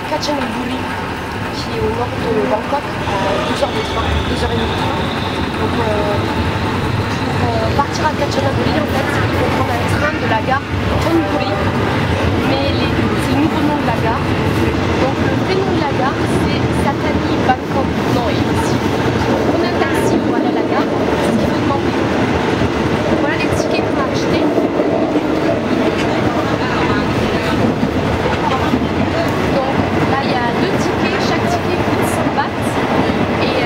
Kanchanaburi, qui est au nord de Bangkok, à 2 heures de train, 2 heures et demie de train. Donc pour partir à Kanchanaburi, en fait, il faut prendre un train de la gare Thonburi, mais c'est le nouveau nom de la gare. Donc le vrai nom de la gare, c'est Satani Bangkok Noi. Si vous prenez un taxi pour aller à la gare, c'est ce qu'il faut demander. Voilà les tickets qu'on a achetés. Donc là il y a 2 tickets, chaque ticket coûte 100 bahts et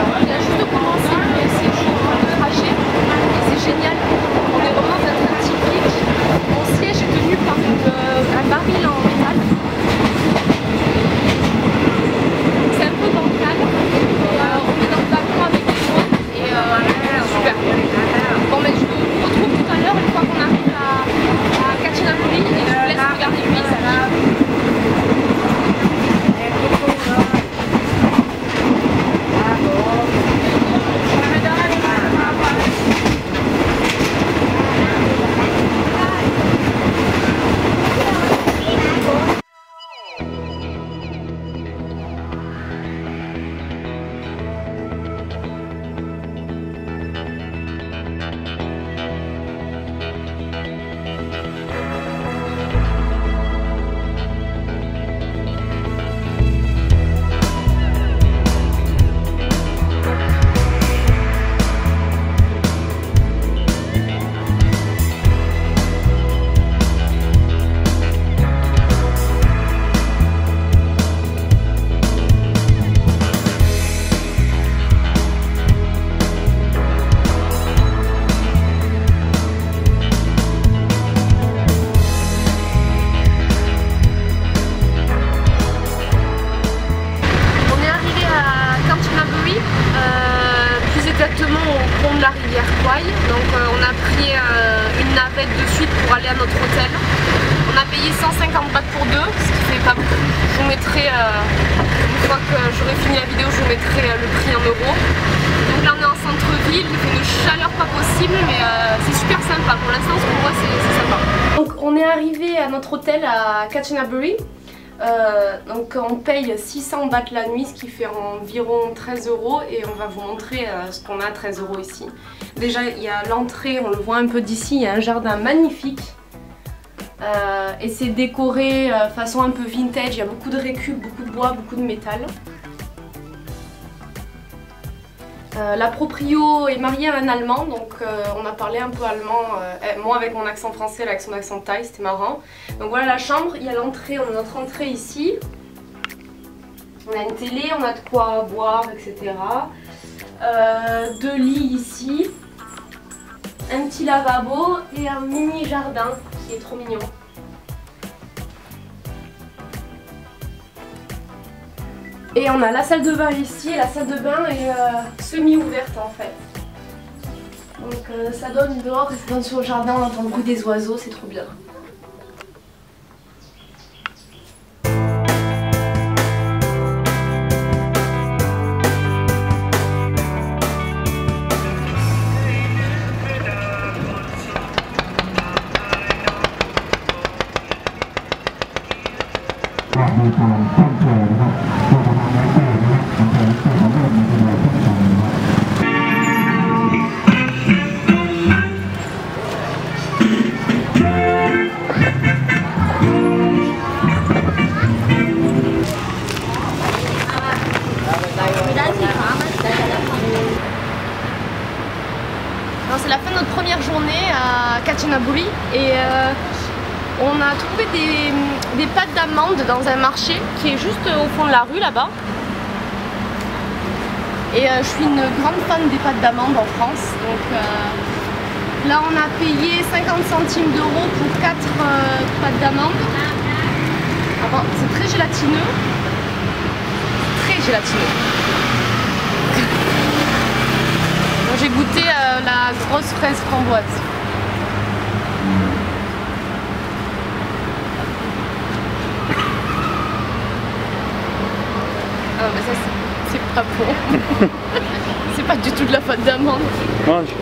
on vient juste de commencer c'est chaud pour le trajet et c'est génial, on est vraiment dans un typique. Mon siège est tenu par un baril en métal. C'est un peu bancal, on est dans le wagon avec les drones et super. Bon mais je vous retrouve tout à l'heure une fois qu'on arrive à Kanchanaburi et je vous laisse regarder le paysage. Exactement au pont de la rivière Kwai. Donc on a pris une navette de suite pour aller à notre hôtel. On a payé 150 bahts pour 2, ce qui fait pas beaucoup. Je vous mettrai, une fois que j'aurai fini la vidéo, je vous mettrai le prix en euros. Donc là on est en centre-ville, il fait une chaleur pas possible, mais c'est super sympa. Pour l'instant ce qu'on voit c'est sympa. Donc on est arrivé à notre hôtel à Kanchanaburi. Donc on paye 600 bahts la nuit, ce qui fait environ 13 € et on va vous montrer ce qu'on a à 13 € ici. Déjà il y a l'entrée, on le voit un peu d'ici, il y a un jardin magnifique et c'est décoré façon un peu vintage, il y a beaucoup de récup, beaucoup de bois, beaucoup de métal. La proprio est mariée à un Allemand, donc on a parlé un peu allemand, moi avec mon accent français, elle avec son accent thaï, c'était marrant. Donc voilà la chambre, il y a l'entrée, on a notre entrée ici. On a une télé, on a de quoi boire, etc. 2 lits ici, un petit lavabo et un mini jardin qui est trop mignon. Et on a la salle de bain ici, et la salle de bain est semi-ouverte en fait. Donc ça donne dehors et ça donne sur le jardin, on entend le bruit des oiseaux, c'est trop bien. C'est la fin de notre première journée à Kanchanaburi et on a trouvé des pâtes d'amandes dans un marché qui est juste au fond de la rue là-bas. Et je suis une grande fan des pâtes d'amandes en France. Donc là on a payé 50 centimes d'euros pour 4 pâtes d'amandes. Ah, c'est très gélatineux. Très gélatineux. J'ai goûté la grosse fraise framboise. Ah mais ça c'est pas bon. C'est pas du tout de la pâte d'amande. Mange.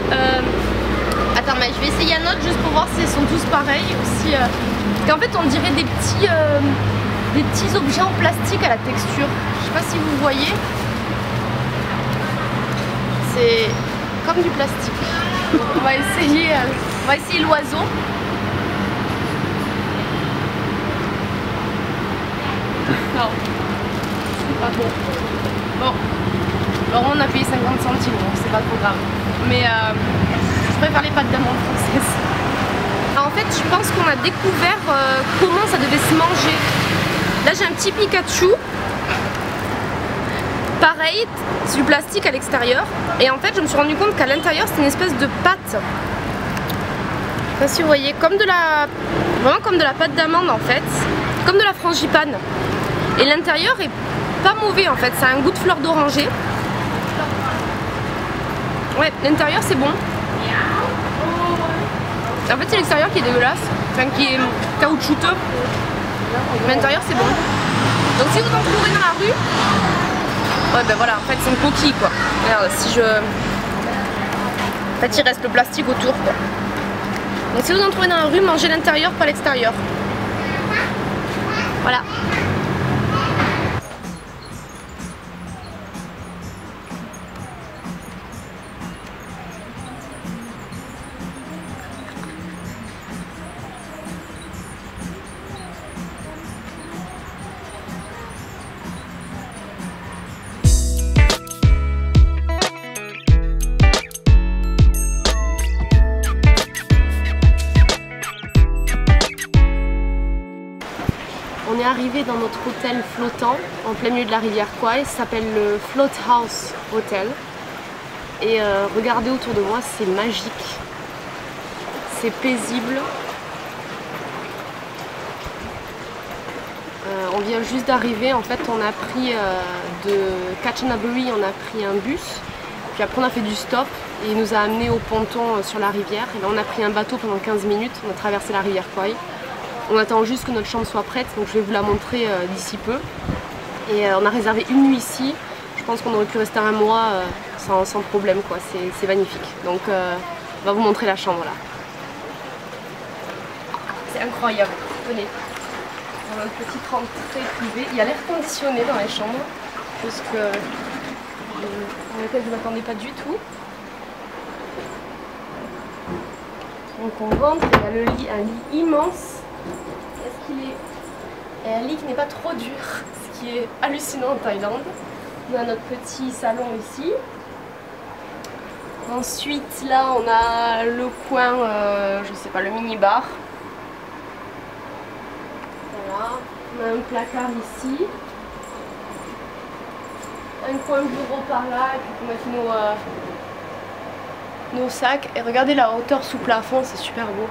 Attends mais je vais essayer un autre juste pour voir si elles sont tous pareils ou si... Parce qu'en fait on dirait des des petits objets en plastique à la texture. Je sais pas si vous voyez. C'est comme du plastique. On va essayer l'oiseau. Non, c'est pas bon. Bon, alors on a payé 50 centimes, donc c'est pas trop grave. Mais je préfère les pâtes d'amandes françaises. Alors, en fait, je pense qu'on a découvert comment ça devait se manger. Là, j'ai un petit Pikachu. Pareil, c'est du plastique à l'extérieur. Et en fait, je me suis rendu compte qu'à l'intérieur, c'est une espèce de pâte. Je sais pas si vous voyez, comme de la... Vraiment comme de la pâte d'amande en fait. Comme de la frangipane. Et l'intérieur est pas mauvais en fait, ça a un goût de fleur d'oranger. Ouais, l'intérieur c'est bon. En fait c'est l'extérieur qui est dégueulasse, enfin qui est caoutchouteux. L'intérieur c'est bon. Donc si vous en trouvez dans la rue, ouais ben voilà, en fait c'est une coquille quoi. Regarde, si je... En fait il reste le plastique autour quoi. Donc si vous en trouvez dans la rue, mangez l'intérieur, pas l'extérieur. Voilà. On est arrivé dans notre hôtel flottant en plein milieu de la rivière Kwai, ça s'appelle le Float House Hotel. Et regardez autour de moi, c'est magique, c'est paisible. On vient juste d'arriver, en fait on a pris de Kanchanaburi, on a pris un bus, puis après on a fait du stop et il nous a amené au ponton sur la rivière. Et là on a pris un bateau pendant 15 minutes, on a traversé la rivière Kwai. On attend juste que notre chambre soit prête, donc je vais vous la montrer d'ici peu. Et on a réservé une nuit ici. Je pense qu'on aurait pu rester un mois sans problème, quoi. C'est magnifique. Donc on va vous montrer la chambre là. C'est incroyable. Venez. On a une petite rentrée privée. Il y a l'air conditionné dans les chambres, chose à laquelle je ne m'attendais pas du tout. Donc on rentre, il y a le lit, un lit immense. Est-ce qu'il est... Et un lit qui n'est pas trop dur, ce qui est hallucinant en Thaïlande. On a notre petit salon ici. Ensuite là on a le coin, je sais pas, le mini bar. Voilà, on a un placard ici. Un coin bureau par là, et puis pour mettre nos sacs. Et regardez la hauteur sous plafond, c'est super beau.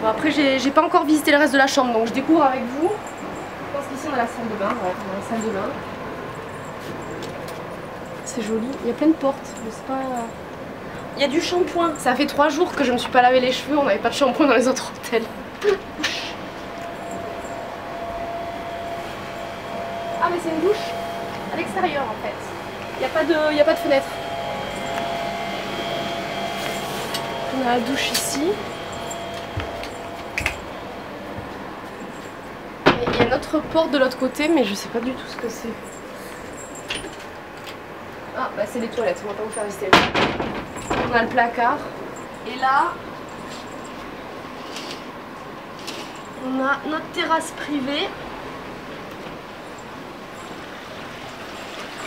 Bon, après j'ai pas encore visité le reste de la chambre, donc je découvre avec vous. Je pense qu'ici on a la salle de bain, ouais, on a la salle de bain. C'est joli, il y a plein de portes, mais c'est pas... Il y a du shampoing, ça fait 3 jours que je me suis pas lavé les cheveux, on n'avait pas de shampoing dans les autres hôtels. Ah mais c'est une douche à l'extérieur en fait, il n'y a pas de fenêtre. On a la douche ici. Il y a une autre porte de l'autre côté, mais je sais pas du tout ce que c'est. Ah, bah c'est les toilettes, on va pas vous faire visiter. On a le placard. Et là, on a notre terrasse privée.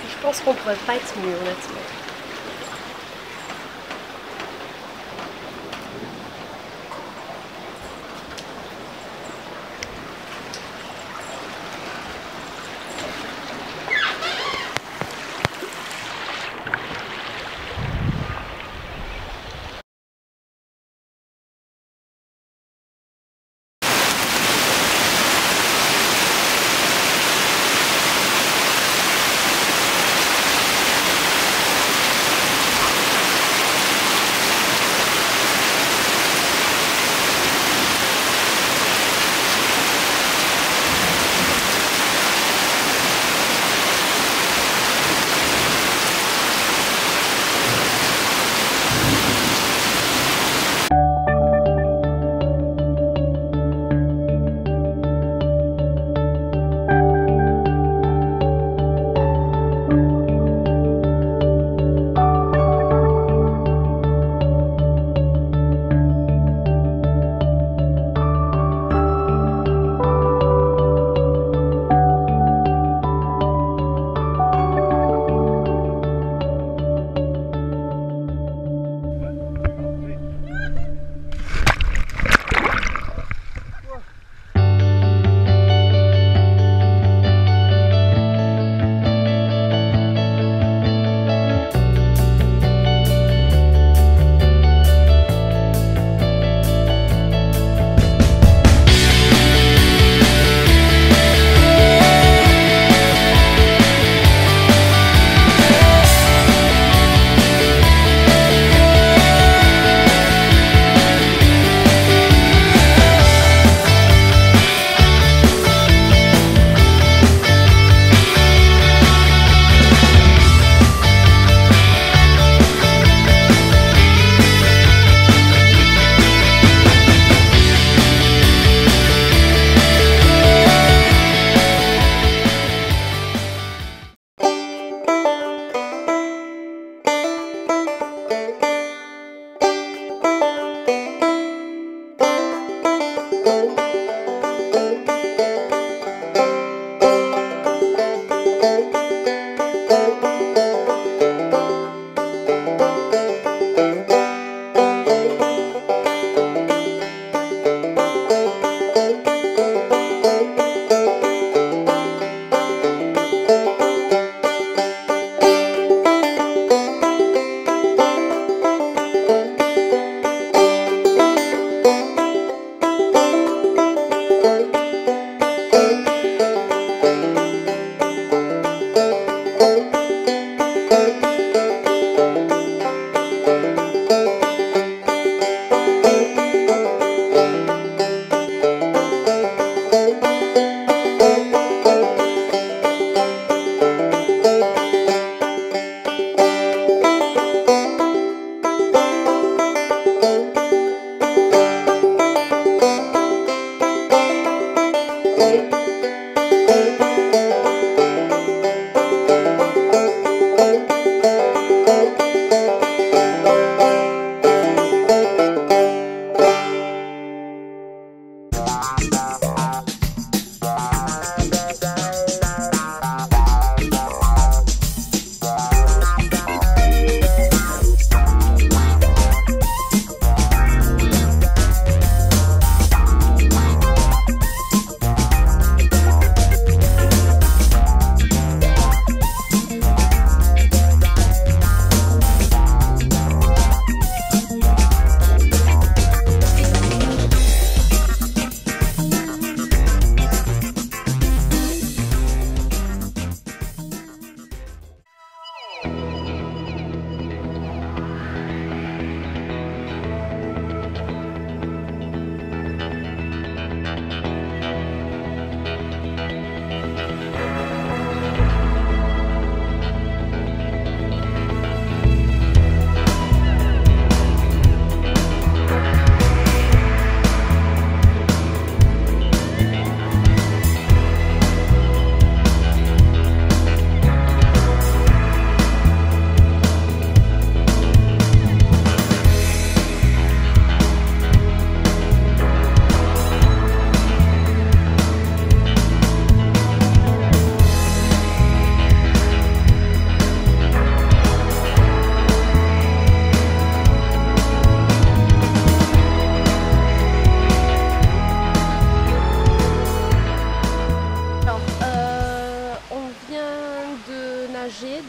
Je pense qu'on pourrait pas être mieux, honnêtement.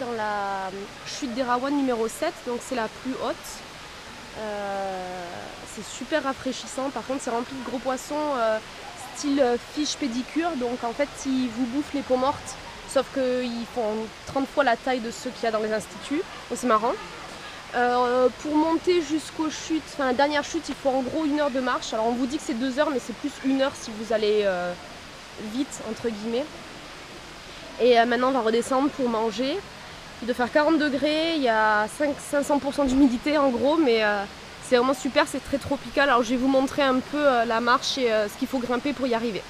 Dans la chute d'Erawan numéro 7, donc c'est la plus haute. C'est super rafraîchissant, par contre c'est rempli de gros poissons style fiche pédicure, donc en fait ils vous bouffent les peaux mortes, sauf qu'ils font 30 fois la taille de ceux qu'il y a dans les instituts, donc c'est marrant. Pour monter jusqu'aux chutes, enfin la dernière chute, il faut en gros 1 heure de marche. Alors on vous dit que c'est 2 heures, mais c'est plus 1 heure si vous allez vite entre guillemets. Et maintenant on va redescendre pour manger. Il doit faire 40 degrés, il y a 500% d'humidité en gros, mais c'est vraiment super, c'est très tropical. Alors je vais vous montrer un peu la marche et ce qu'il faut grimper pour y arriver.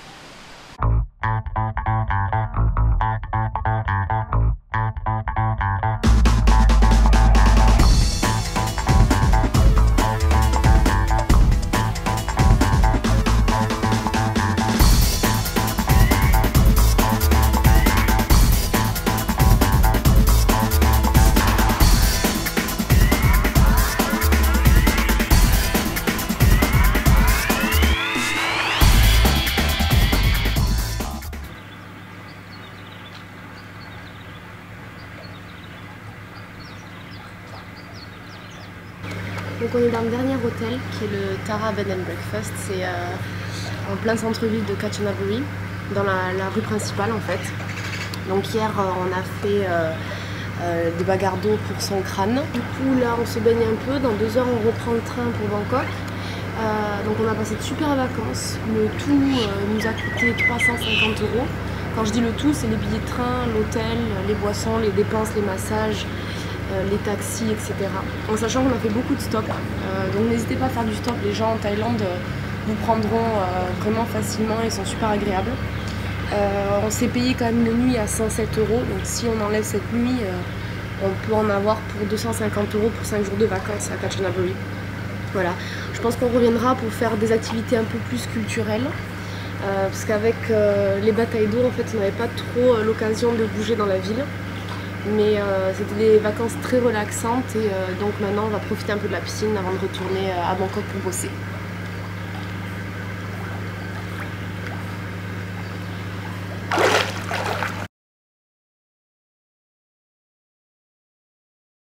Donc on est dans le dernier hôtel qui est le Tara Bed and Breakfast, c'est en plein centre-ville de Kanchanaburi, dans la rue principale en fait. Donc hier on a fait des bagarres d'eau pour son crâne. Du coup là on se baigne un peu, dans 2 heures on reprend le train pour Bangkok. Donc on a passé de super vacances, le tout nous a coûté 350 €. Quand je dis le tout, c'est les billets de train, l'hôtel, les boissons, les dépenses, les massages, les taxis, etc. En sachant qu'on a fait beaucoup de stops, donc n'hésitez pas à faire du stop, les gens en Thaïlande vous prendront vraiment facilement, ils sont super agréables. On s'est payé quand même une nuit à 107 €, donc si on enlève cette nuit, on peut en avoir pour 250 € pour 5 jours de vacances à Kanchanaburi. Voilà, je pense qu'on reviendra pour faire des activités un peu plus culturelles, parce qu'avec les batailles d'eau, en fait, on n'avait pas trop l'occasion de bouger dans la ville. Mais c'était des vacances très relaxantes et donc maintenant on va profiter un peu de la piscine avant de retourner à Bangkok pour bosser.